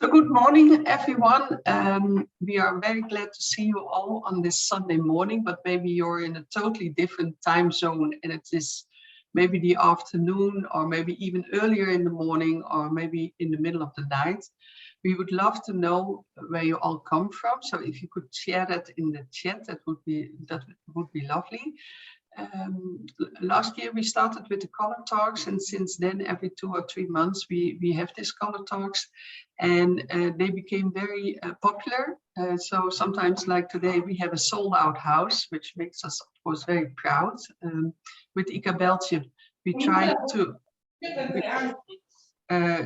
So good morning, everyone. We are very glad to see you all on this Sunday morning, but maybe you're in a totally different time zone and it is maybe the afternoon or maybe even earlier in the morning or maybe in the middle of the night. We would love to know where you all come from. So if you could share that in the chat, that would be lovely. Last year we started with the color talks, and since then every 2 or 3 months we have these color talks, and they became very popular. So sometimes, like today, we have a sold-out house, which makes us of course very proud. With ICA-Belgium we try to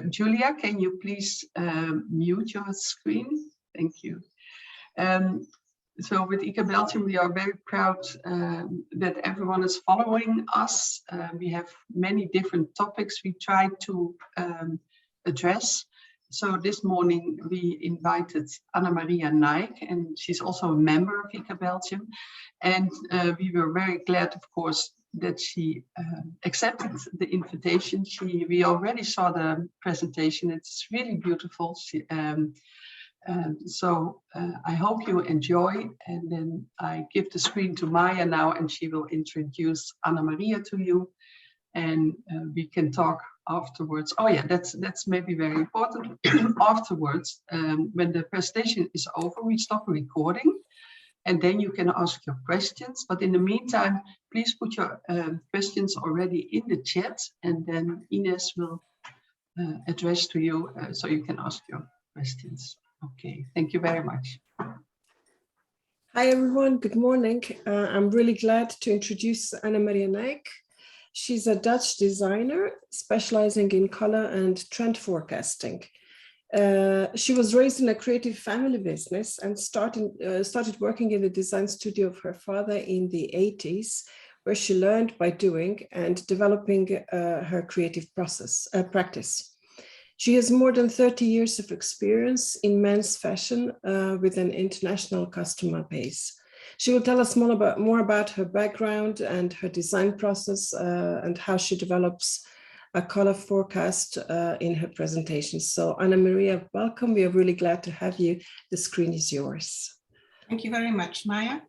Julia, can you please mute your screen? Thank you. So with ICA-Belgium, we are very proud that everyone is following us. We have many different topics we try to address. So this morning we invited Anna Maria Nyk, and she's also a member of ICA-Belgium. And we were very glad, of course, that she accepted the invitation. We already saw the presentation. It's really beautiful. So I hope you enjoy, and then I give the screen to Maya now, and she will introduce Anna Maria to you, and we can talk afterwards. Oh yeah, that's maybe very important. Afterwards, when the presentation is over, we stop recording, and then you can ask your questions. But in the meantime, please put your questions already in the chat, and then Ines will address to you so you can ask your questions. Okay, thank you very much. Hi everyone, good morning. I'm really glad to introduce Anna Maria Nyk. She's a Dutch designer specializing in color and trend forecasting. She was raised in a creative family business and started working in the design studio of her father in the 80s, where she learned by doing and developing her creative practice. She has more than 30 years of experience in men's fashion with an international customer base. She will tell us more about her background and her design process and how she develops a color forecast in her presentation. So Anna Maria, welcome. We are really glad to have you. The screen is yours. Thank you very much, Maya.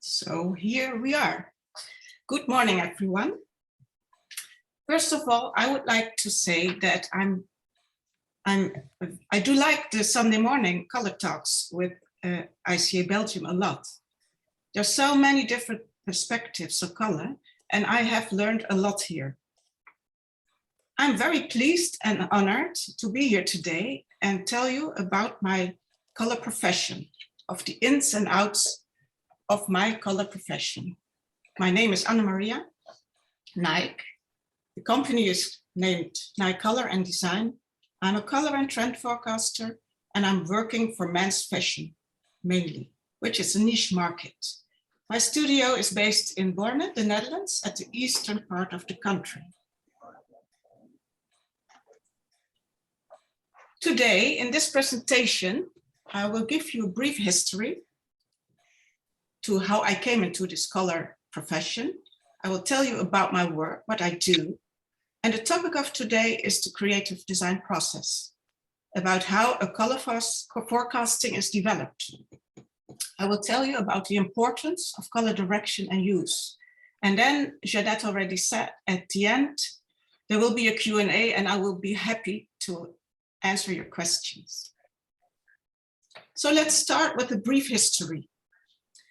So here we are. Good morning, everyone. First of all, I would like to say that I do like the Sunday morning color talks with ICA-Belgium a lot. There's so many different perspectives of color, and I have learned a lot here. I'm very pleased and honored to be here today and tell you about my color profession, of the ins and outs of my color profession. My name is Anna Maria Nyk. The company is named Nyk Color and Design. I'm a color and trend forecaster, and I'm working for men's fashion mainly, which is a niche market. My studio is based in Borne, the Netherlands, at the eastern part of the country. Today, in this presentation, I will give you a brief history to how I came into this color profession. I will tell you about my work, what I do. And the topic of today is the creative design process, about how a color forecasting is developed. I will tell you about the importance of color direction and use. And then Jeanette already said at the end, there will be a Q&A, and I will be happy to answer your questions. So let's start with a brief history.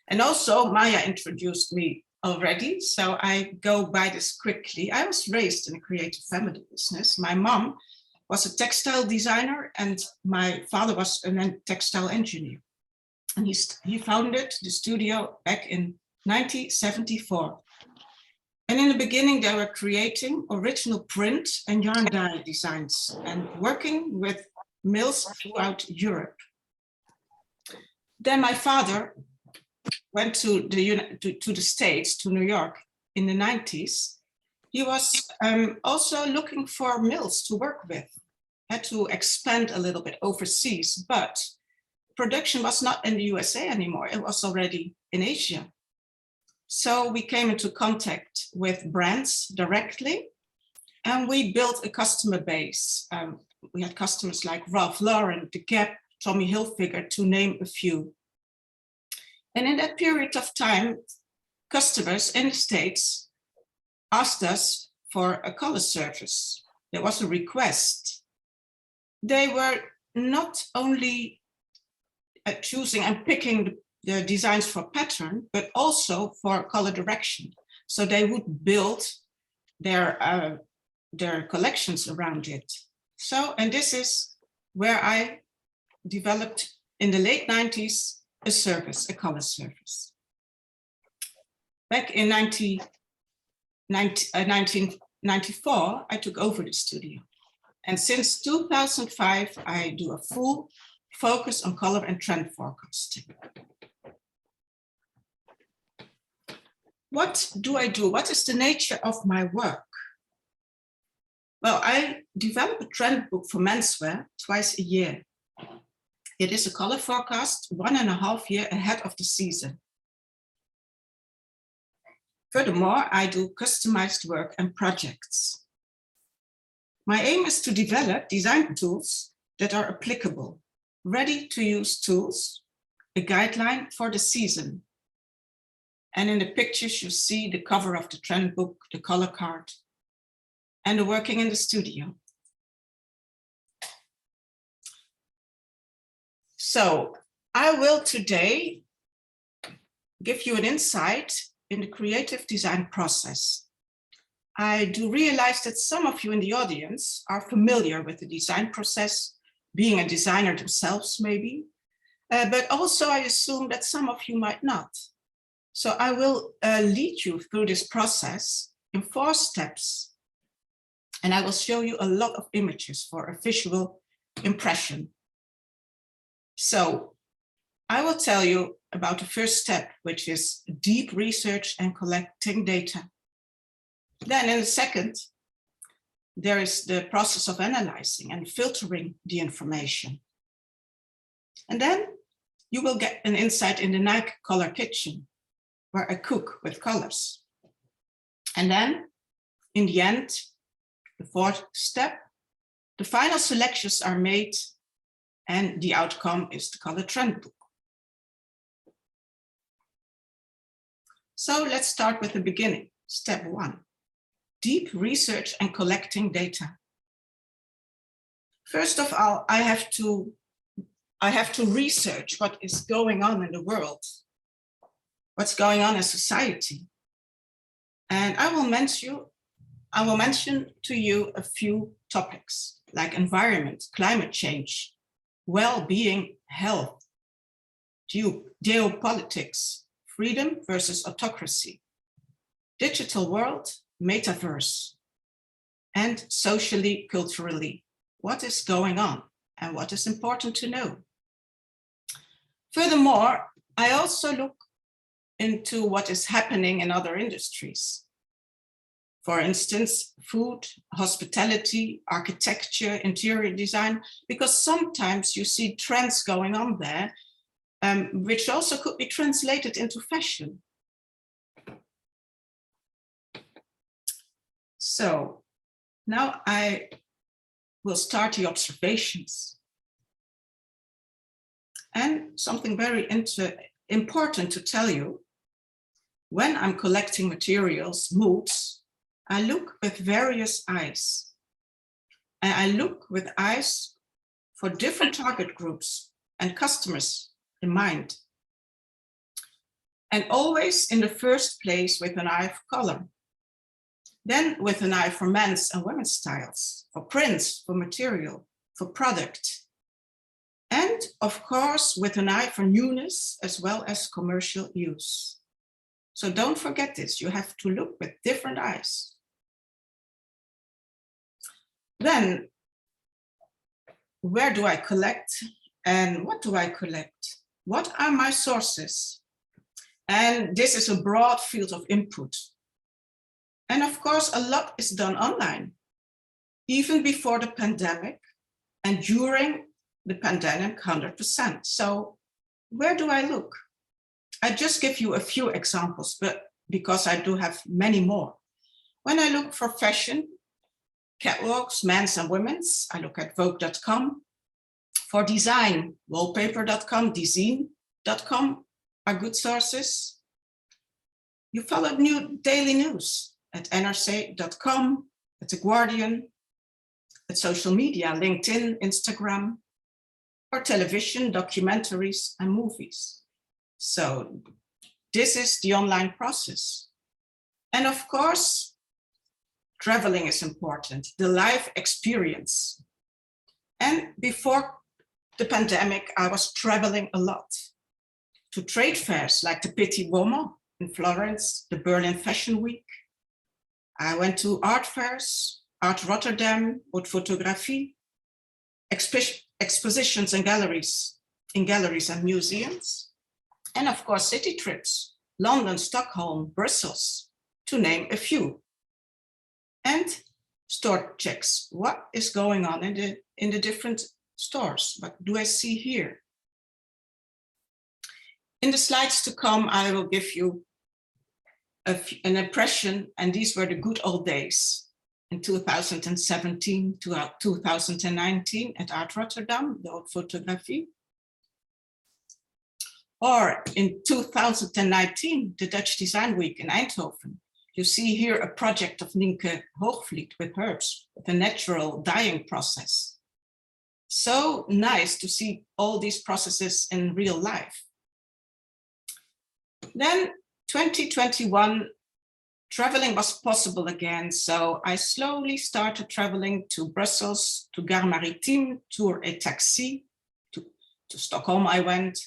And also Maya introduced me already, so I go by this quickly. I was raised in a creative family business. My mom was a textile designer and my father was a textile engineer. And he founded the studio back in 1974. And in the beginning, they were creating original print and yarn dye designs and working with mills throughout Europe. Then my father went to the States, to New York in the 90s, he was also looking for mills to work with, had to expand a little bit overseas, but production was not in the USA anymore. It was already in Asia. So we came into contact with brands directly, and we built a customer base. We had customers like Ralph Lauren, The Gap, Tommy Hilfiger, to name a few. And in that period of time, customers in the States asked us for a color service. There was a request. They were not only choosing and picking the designs for pattern, but also for color direction. So they would build their collections around it. So, and this is where I developed in the late 90s a service, a color service. Back in 1994, I took over the studio. And since 2005, I do a full focus on color and trend forecasting. What do I do? What is the nature of my work? Well, I develop a trend book for menswear twice a year. It is a color forecast 1.5 years ahead of the season. Furthermore, I do customized work and projects. My aim is to develop design tools that are applicable, ready-to-use tools, a guideline for the season. And in the pictures, you see the cover of the trend book, the color card, and the working in the studio. So I will today give you an insight in the creative design process. I do realize that some of you in the audience are familiar with the design process, being a designer themselves maybe, but also I assume that some of you might not. So I will lead you through this process in 4 steps, and I will show you a lot of images for a visual impression. So I will tell you about the first step, which is deep research and collecting data. Then in a second, there is the process of analyzing and filtering the information. And then you will get an insight in the Nyk color kitchen, where I cook with colors. And then in the end, the 4th step, the final selections are made and the outcome is the color trend book. So let's start with the beginning. Step 1, deep research and collecting data. First of all, I have to research what is going on in the world, what's going on in society. And I will mention to you a few topics like environment, climate change, well-being, health, geopolitics, freedom versus autocracy, digital world, metaverse, and socially, culturally, what is going on and what is important to know. Furthermore, I also look into what is happening in other industries. For instance, food, hospitality, architecture, interior design, because sometimes you see trends going on there, which also could be translated into fashion. So now I will start the observations. And something very important to tell you, when I'm collecting materials, moods, I look with various eyes. And I look with eyes for different target groups and customers in mind. And always in the first place with an eye for color. Then with an eye for men's and women's styles, for prints, for material, for product. And of course, with an eye for newness as well as commercial use. So don't forget this, you have to look with different eyes. Then, where do I collect and what do I collect? What are my sources? And this is a broad field of input. And of course, a lot is done online, even before the pandemic and during the pandemic, 100%. So where do I look? I just give you a few examples, but because I do have many more. When I look for fashion, catwalks, men's and women's, I look at Vogue.com. For design, wallpaper.com, design.com are good sources. You follow new daily news at nrc.com, at The Guardian, at social media, LinkedIn, Instagram, or television, documentaries, and movies. So this is the online process. And of course, traveling is important, the live experience. And before the pandemic, I was traveling a lot to trade fairs like the Petit Woman in Florence, the Berlin Fashion Week. I went to art fairs, Art Rotterdam, Haute Photographie, expositions and galleries in galleries and museums. And of course, city trips, London, Stockholm, Brussels, to name a few. And store checks. What is going on in the different stores? What do I see here? In the slides to come, I will give you an impression, and these were the good old days in 2017 to 2019 at Art Rotterdam, the Haute Photographie. Or in 2019, the Dutch Design Week in Eindhoven. You see here a project of Nienke Hoogvliet with herbs, with a natural dyeing process. So nice to see all these processes in real life. Then 2021, traveling was possible again. So I slowly started traveling to Brussels, to Gare Maritime, Tour et Taxi, to Stockholm I went,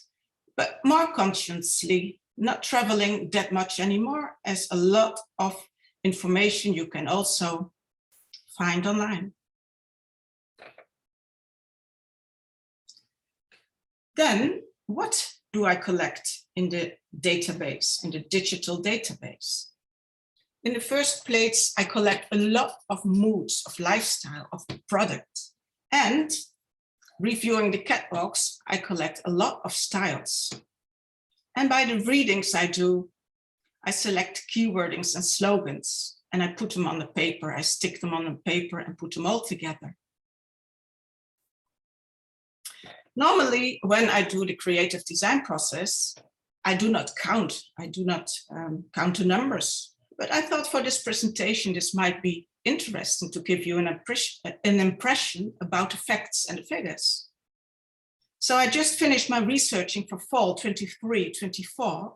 but more consciously, not traveling that much anymore, as a lot of information you can also find online. Then what do I collect in the database, in the digital database? In the first place, I collect a lot of moods, of lifestyle, of products. And reviewing the catwalks, I collect a lot of styles. And by the readings I do, I select keywordings and slogans, and I put them on the paper. I stick them on the paper and put them all together. Normally, when I do the creative design process, I do not count. I do not count the numbers. But I thought for this presentation, this might be interesting to give you an impression about the facts and the figures. So I just finished my researching for fall 23-24,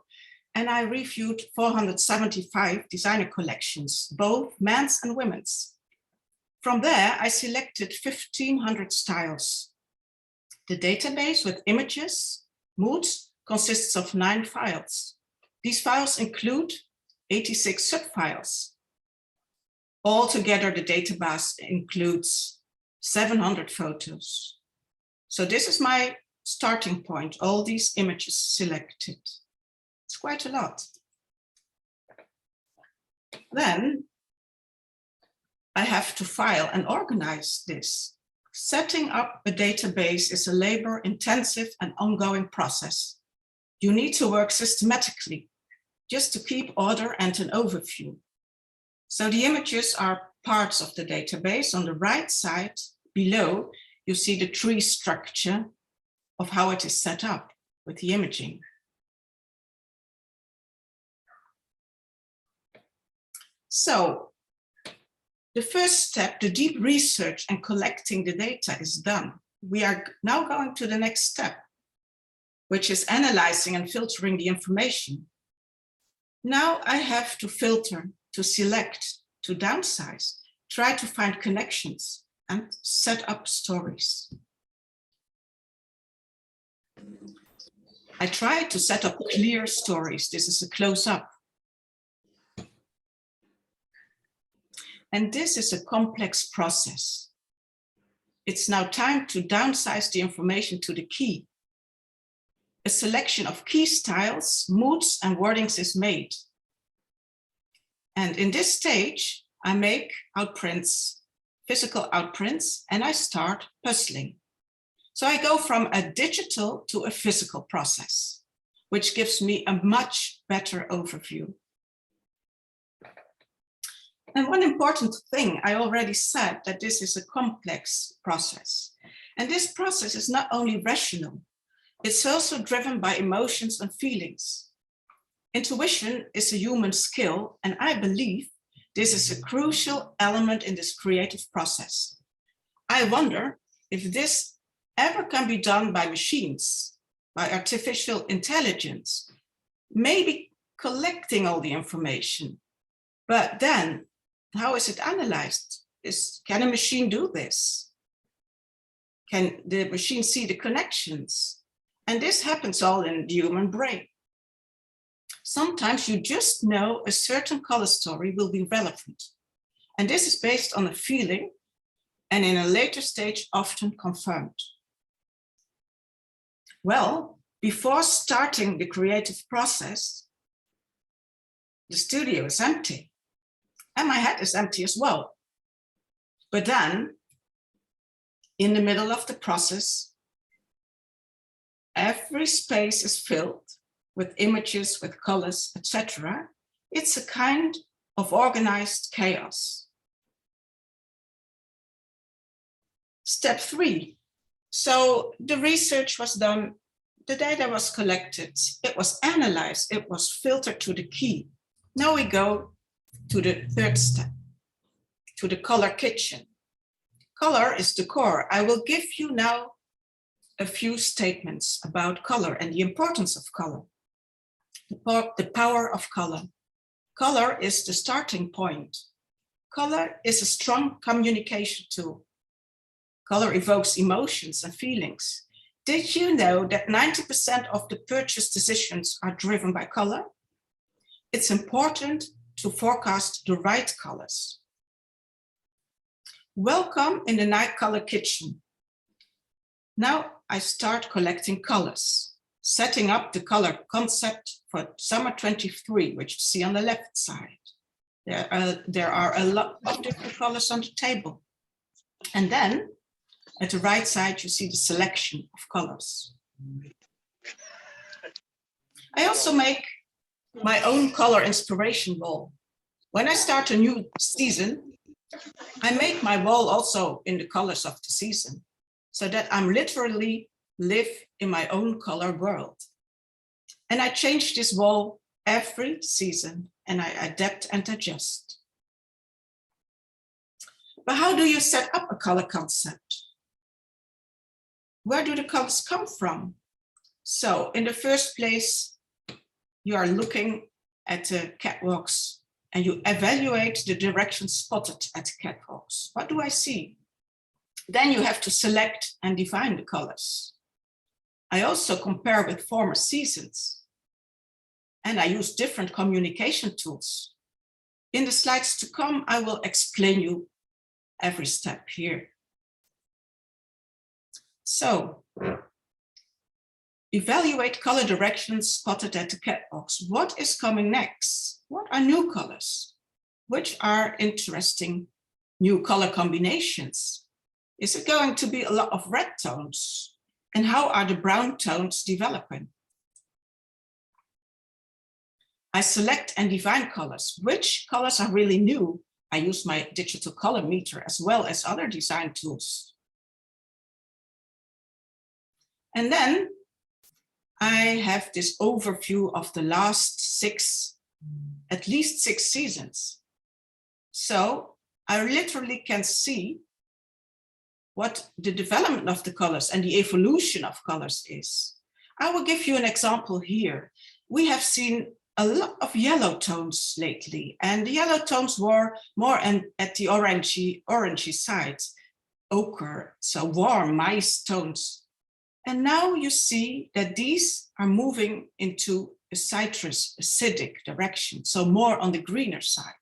and I reviewed 475 designer collections, both men's and women's. From there, I selected 1,500 styles. The database with images, moods, consists of 9 files. These files include 86 subfiles. Altogether, the database includes 700 photos. So this is my starting point, all these images selected. It's quite a lot. Then I have to file and organize this. Setting up a database is a labor-intensive and ongoing process. You need to work systematically just to keep order and an overview. So the images are parts of the database. On the right side below, you see the tree structure of how it is set up with the imaging. So the first step, the deep research and collecting the data is done. We are now going to the next step, which is analyzing and filtering the information. Now I have to filter, to select, to downsize, try to find connections, and set up stories. I try to set up clear stories. This is a close-up. And this is a complex process. It's now time to downsize the information to the key. a selection of key styles, moods, and wordings is made. And in this stage, I make outprints, physical outprints, and I start puzzling. So I go from a digital to a physical process, which gives me a much better overview. And one important thing, I already said that this is a complex process. And this process is not only rational, it's also driven by emotions and feelings. Intuition is a human skill, and I believe this is a crucial element in this creative process. I wonder if this ever can be done by machines, by artificial intelligence, maybe collecting all the information. But then, how is it analyzed? Can a machine do this? Can the machine see the connections? And this happens all in the human brain. Sometimes you just know a certain color story will be relevant. And this is based on a feeling, and in a later stage, often confirmed. Well, before starting the creative process, the studio is empty. And my head is empty as well. But then, in the middle of the process, every space is filled with images, with colors, etc. It's a kind of organized chaos. Step 3. So the research was done, the data was collected, it was analyzed, it was filtered to the key. Now we go to the 3rd step, to the color kitchen. Color is the core. I will give you now a few statements about color and the importance of color, the power of color. Color is the starting point. Color is a strong communication tool. Color evokes emotions and feelings. Did you know that 90% of the purchase decisions are driven by color? It's important to forecast the right colors. Welcome in the night color kitchen. Now I start collecting colors, setting up the color concept for summer 23, which you see on the left side. There are a lot of different colors on the table. And then at the right side, you see the selection of colors. I also make my own color inspiration wall. When I start a new season, I make my wall also in the colors of the season, so that I'm literally live in my own color world. And I change this wall every season, and I adapt and adjust. But how do you set up a color concept? Where do the colors come from? So in the first place, you are looking at the catwalks and you evaluate the direction spotted at the catwalks. What do I see? Then you have to select and define the colors. I also compare with former seasons. And I use different communication tools. In the slides to come, I will explain you every step here. So, evaluate color directions spotted at the catwalks. What is coming next? What are new colors? Which are interesting new color combinations? Is it going to be a lot of red tones? And how are the brown tones developing? I select and define colors. Which colors are really new? I use my digital color meter as well as other design tools. And then I have this overview of the last at least six seasons. So I literally can see what the development of the colors and the evolution of colors is. I will give you an example here. We have seen a lot of yellow tones lately, and the yellow tones were more at the orangey side, ochre, so warm, nice tones. And now you see that these are moving into a citrus, acidic direction, so more on the greener side.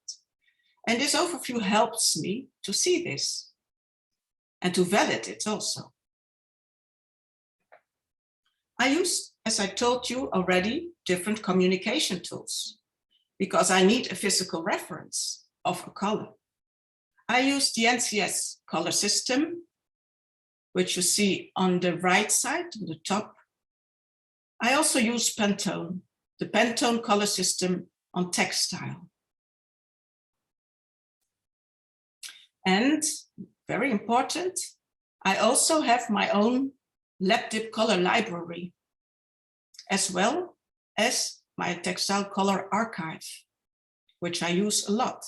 And this overview helps me to see this and to validate it also. I use as I told you already, different communication tools because I need a physical reference of a color. I use the NCS color system, which you see on the right side, on the top. I also use Pantone, the Pantone color system on textile. And very important, I also have my own lab-dip color library, as well as my textile color archive, which I use a lot.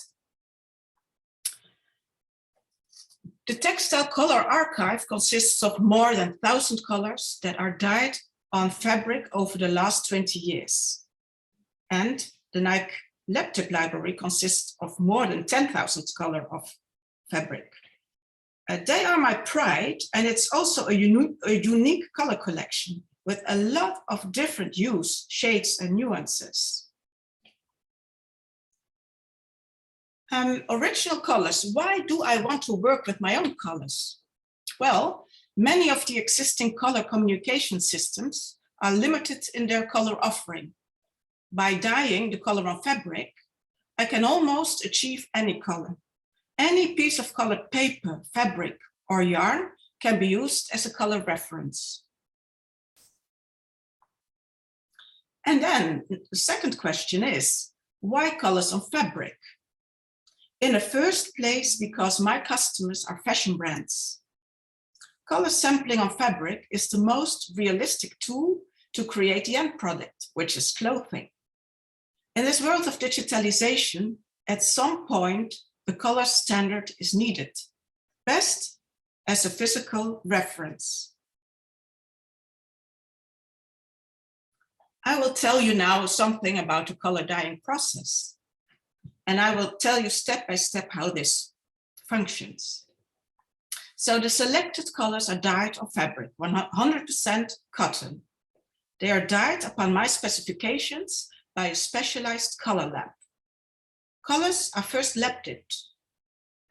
The textile color archive consists of more than 1,000 colors that are dyed on fabric over the last 20 years. And the Nyk lab-dip library consists of more than 10,000 colors of fabric. They are my pride, and it's also a unique color collection with a lot of different hues, shades, and nuances. Original colors. Why do I want to work with my own colors? Well, many of the existing color communication systems are limited in their color offering. By dyeing the color on fabric, I can almost achieve any color. Any piece of colored paper, fabric, or yarn can be used as a color reference. And then the second question is, why colors on fabric? In the first place, because my customers are fashion brands. Color sampling on fabric is the most realistic tool to create the end product, which is clothing. In this world of digitalization, at some point, the color standard is needed, best as a physical reference. I will tell you now something about the color dyeing process, and I will tell you step by step how this functions. So the selected colors are dyed on fabric, 100% cotton. They are dyed upon my specifications by a specialized color lab. Colors are first lab dipped.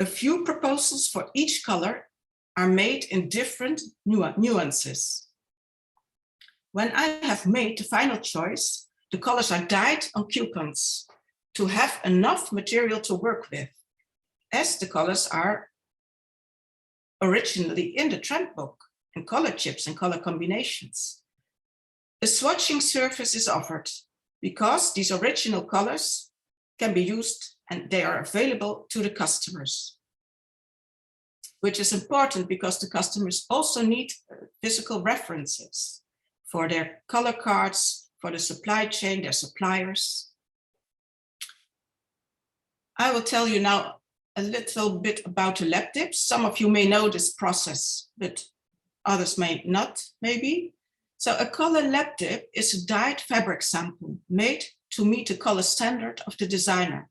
A few proposals for each color are made in different nuances. When I have made the final choice, the colors are dyed on coupons to have enough material to work with, as the colors are originally in the trend book, in color chips and color combinations. A swatching surface is offered because these original colors can be used and they are available to the customers, which is important because the customers also need physical references for their color cards, for the supply chain, their suppliers. I will tell you now a little bit about the lab dips. Some of you may know this process, but others may not, maybe. So a color lab dip is a dyed fabric sample made to meet the color standard of the designer.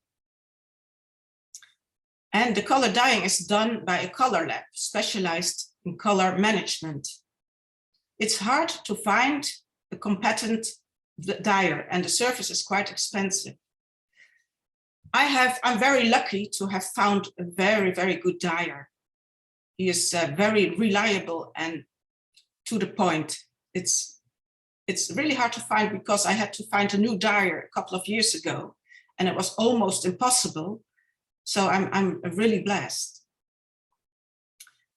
And the color dyeing is done by a color lab specialized in color management. It's hard to find a competent dyer, and the service is quite expensive. I'm very lucky to have found a very, very good dyer. He is very reliable and to the point. It's really hard to find because I had to find a new dyer a couple of years ago, and it was almost impossible. So I'm really blessed.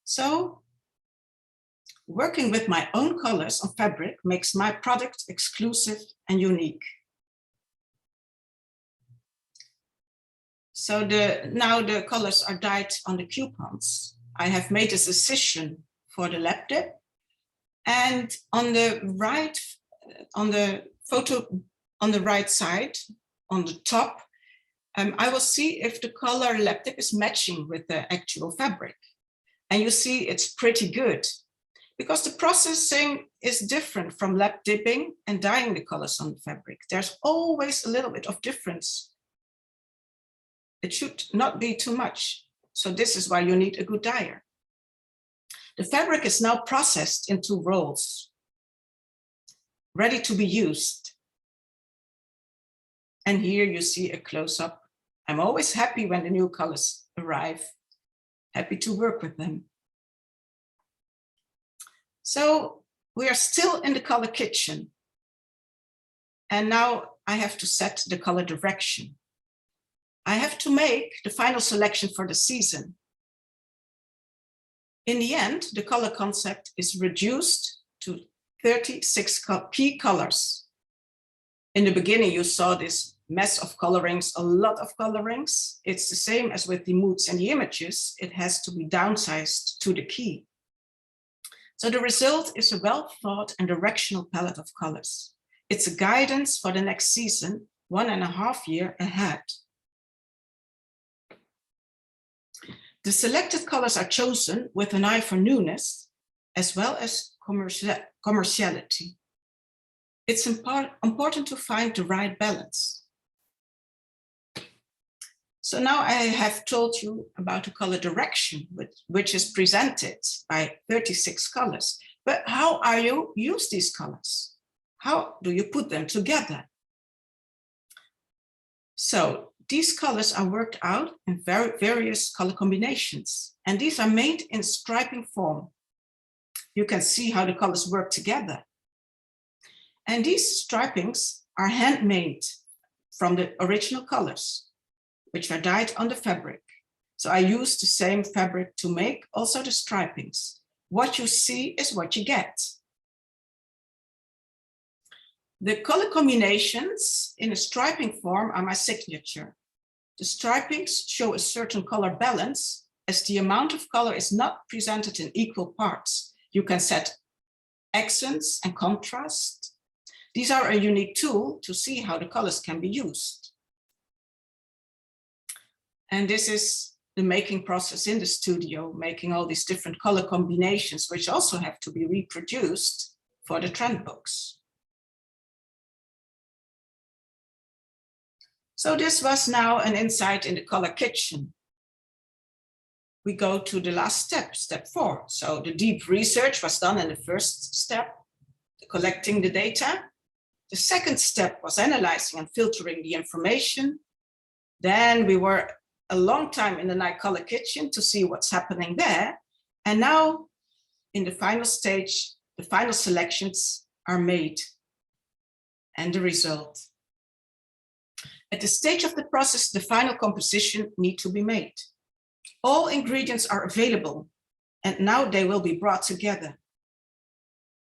So working with my own colors on fabric makes my product exclusive and unique. So now the colors are dyed on the coupons. I have made a decision for the lab dip. And on the right, on the photo, on the right side, on the top, I will see if the color lab dip is matching with the actual fabric. And you see it's pretty good because the processing is different from lab dipping and dyeing the colors on the fabric. There's always a little bit of difference. It should not be too much. So this is why you need a good dyer. The fabric is now processed into rolls, ready to be used. And here you see a close-up. I'm always happy when the new colors arrive, happy to work with them. So we are still in the color kitchen. And now I have to set the color direction. I have to make the final selection for the season. In the end, the color concept is reduced to 36 key colors. In the beginning, you saw this mess of colorings, a lot of colorings. It's the same as with the moods and the images. It has to be downsized to the key. So the result is a well-thought and directional palette of colors. It's a guidance for the next season, 1.5 years ahead. The selected colors are chosen with an eye for newness, as well as commerciality. It's important to find the right balance. So now I have told you about the color direction, which is presented by 36 colors. But how are you use these colors? How do you put them together? So these colors are worked out in various color combinations, and these are made in striping form. You can see how the colors work together. And these stripings are handmade from the original colors, which are dyed on the fabric. So I use the same fabric to make also the stripings. What you see is what you get. The color combinations in a striping form are my signature. The stripings show a certain color balance, as the amount of color is not presented in equal parts. You can set accents and contrast. These are a unique tool to see how the colors can be used. And this is the making process in the studio, making all these different color combinations, which also have to be reproduced for the trend books. So this was now an insight in the color kitchen. We go to the last step, step 4. So the deep research was done in the first step, collecting the data. The second step was analyzing and filtering the information. Then we were a long time in the night color kitchen to see what's happening there. And now in the final stage, the final selections are made and the result. At the stage of the process, the final composition needs to be made. All ingredients are available, and now they will be brought together.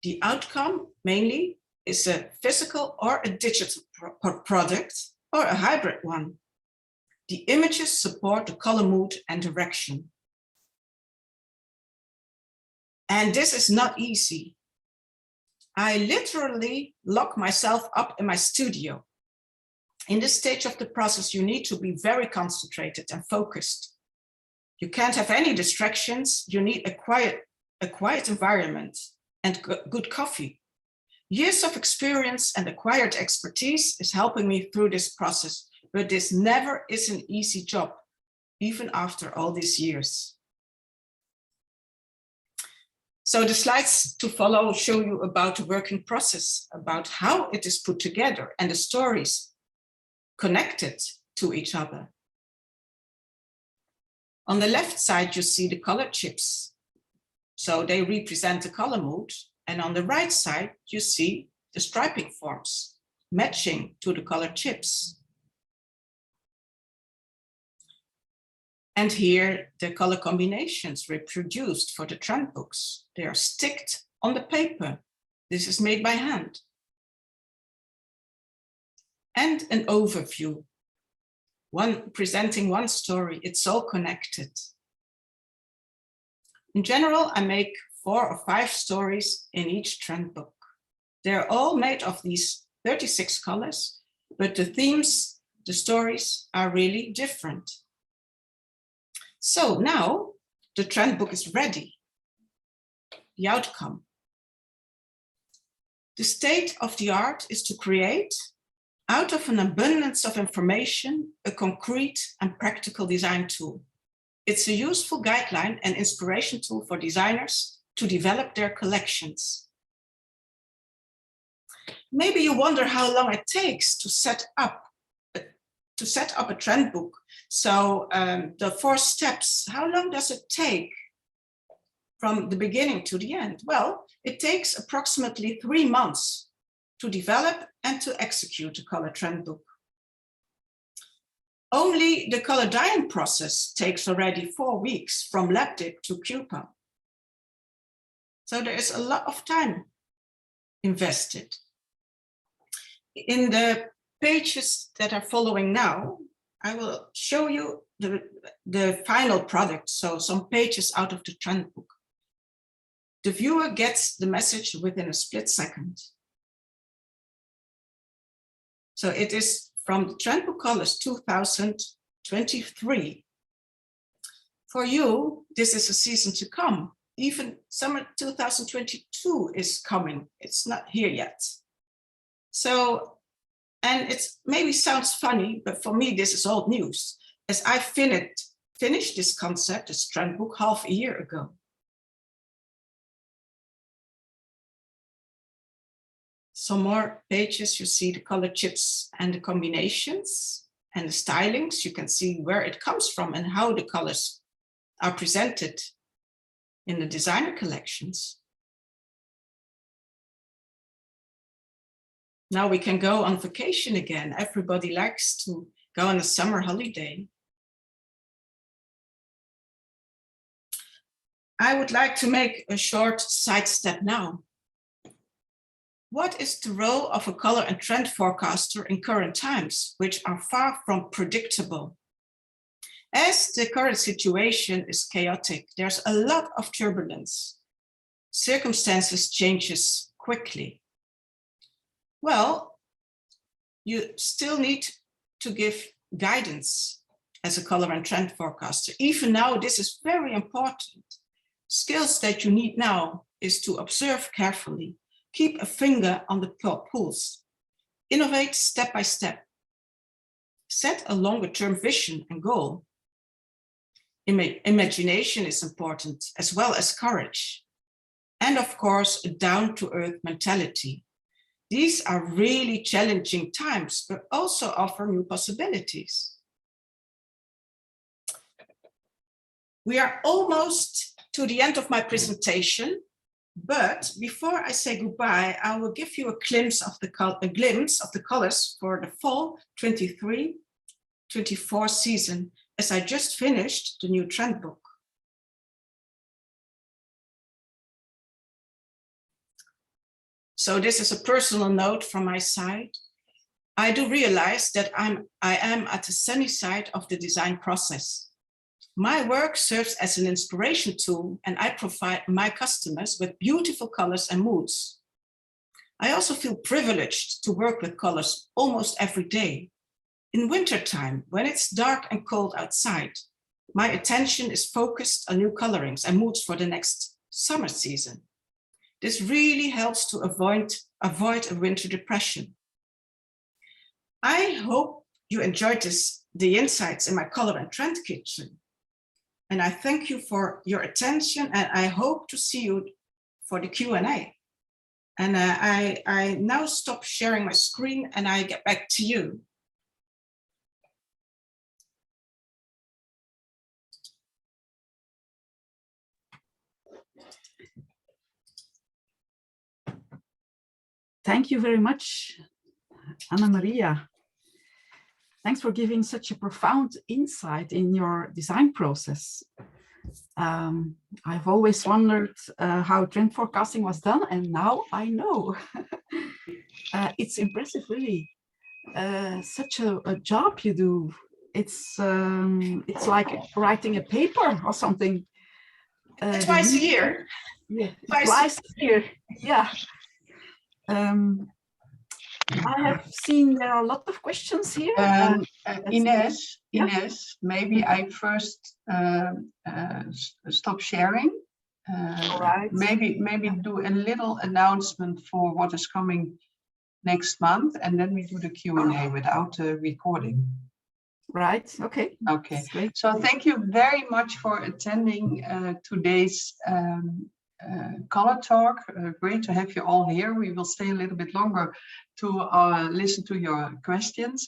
The outcome mainly is a physical or a digital product or a hybrid one. The images support the color mood and direction. And this is not easy. I literally lock myself up in my studio. In this stage of the process, you need to be very concentrated and focused. You can't have any distractions. You need a quiet environment and good coffee. Years of experience and acquired expertise is helping me through this process, but this never is an easy job, even after all these years. So the slides to follow show you about the working process, about how it is put together and the stories connected to each other. On the left side, you see the color chips. So they represent the color mood. And on the right side, you see the striping forms matching to the color chips. And here, the color combinations reproduced for the trend books. They are sticked on the paper. This is made by hand. And an overview. Presenting one story, it's all connected. In general, I make 4 or 5 stories in each trend book. They're all made of these 36 colors, but the themes, the stories are really different. So now the trend book is ready. The outcome. The state of the art is to create, out of an abundance of information, a concrete and practical design tool. It's a useful guideline and inspiration tool for designers to develop their collections. Maybe you wonder how long it takes to set up a trend book. So the 4 steps, how long does it take from the beginning to the end? Well, it takes approximately 3 months to develop and to execute a color trend book. Only the color dyeing process takes already 4 weeks from lab dip to coupon. So there is a lot of time invested. In the pages that are following now, I will show you the final product, so some pages out of the trend book. The viewer gets the message within a split second. So it is from the trend book colors 2023. For you, this is a season to come. Even summer 2022 is coming. It's not here yet. So, and it maybe sounds funny, but for me, this is old news, as I finished this concept, this trend book, half a year ago. Some more pages, you see the color chips and the combinations and the stylings. You can see where it comes from and how the colors are presented in the designer collections. Now we can go on vacation again. Everybody likes to go on a summer holiday. I would like to make a short sidestep now. What is the role of a color and trend forecaster in current times, which are far from predictable? As the current situation is chaotic, there's a lot of turbulence. Circumstances changes quickly. Well, you still need to give guidance as a color and trend forecaster. Even now, this is very important. Skills that you need now is to observe carefully, keep a finger on the pulse, innovate step by step, set a longer-term vision and goal. Imagination is important, as well as courage. And of course, a down-to-earth mentality. These are really challenging times, but also offer new possibilities. We are almost to the end of my presentation, but before I say goodbye, I will give you a glimpse of the colors for the fall 23-24 season, as I just finished the new trend book. So this is a personal note from my side. I do realize that I am at the sunny side of the design process. My work serves as an inspiration tool, and I provide my customers with beautiful colors and moods. I also feel privileged to work with colors almost every day. In wintertime, when it's dark and cold outside, my attention is focused on new colorings and moods for the next summer season. This really helps to avoid a winter depression. I hope you enjoyed the insights in my color and trend kitchen. And I thank you for your attention, and I hope to see you for the Q&A. And I now stop sharing my screen and I get back to you. Thank you very much, Anna Maria. Thanks for giving such a profound insight in your design process. I've always wondered how trend forecasting was done, and now I know. It's impressive, really. Such a job you do. It's like writing a paper or something. Twice a year. Yeah, twice a year. Yeah. I have seen there are a lot of questions here. Ines, maybe I first stop sharing. Right. Maybe do a little announcement for what is coming next month, and then we do the Q&A without recording. Right. Okay. Okay. So thank you very much for attending today's color talk. Great to have you all here. We will stay a little bit longer to listen to your questions.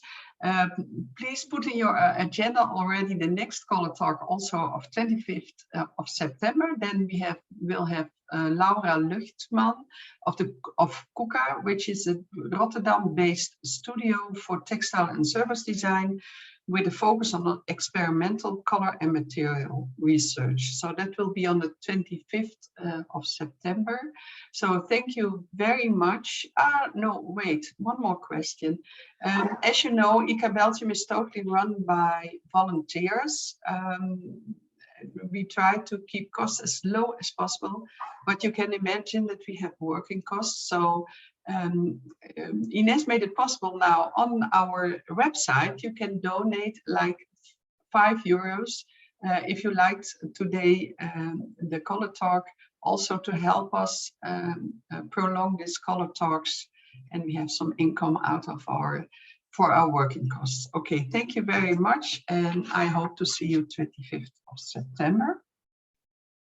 Please put in your agenda already the next color talk, also of 25th of September. Then we'll have Laura Luchtman of KUKA, which is a Rotterdam-based studio for textile and service design, with a focus on experimental color and material research. So that will be on the 25th of September. So thank you very much. No, wait, one more question. As you know, ICA-Belgium is totally run by volunteers. We try to keep costs as low as possible, but you can imagine that we have working costs. So Ines made it possible now on our website. You can donate like €5 if you liked today the color talk, also to help us prolong these color talks, and we have some income out of for our working costs. Okay, thank you very much, and I hope to see you 25th of September.